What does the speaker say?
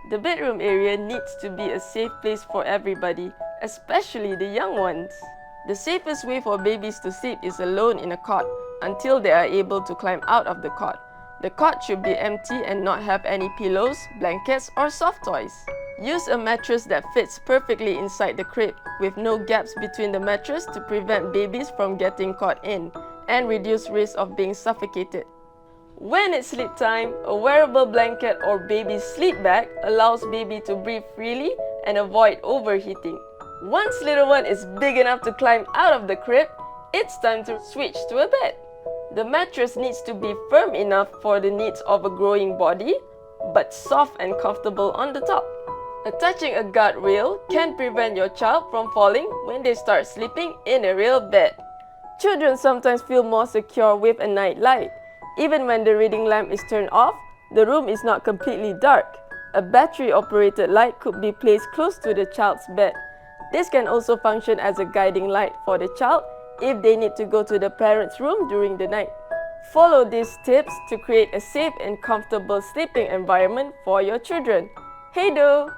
The bedroom area needs to be a safe place for everybody, especially the young ones. The safest way for babies to sleep is alone in a cot until they are able to climb out of the cot. The cot should be empty and not have any pillows, blankets, or soft toys. Use a mattress that fits perfectly inside the crib, with no gaps between the mattress to prevent babies from getting caught in and reduce risk of being suffocated. When it's sleep time, a wearable blanket or baby sleep bag allows baby to breathe freely and avoid overheating. Once little one is big enough to climb out of the crib, it's time to switch to a bed. The mattress needs to be firm enough for the needs of a growing body, but soft and comfortable on the top. Attaching a guardrail can prevent your child from falling when they start sleeping in a real bed. Children sometimes feel more secure with a night light. Even when the reading lamp is turned off, the room is not completely dark. A battery-operated light could be placed close to the child's bed. This can also function as a guiding light for the child if they need to go to the parent's room during the night. Follow these tips to create a safe and comfortable sleeping environment for your children. Hey do!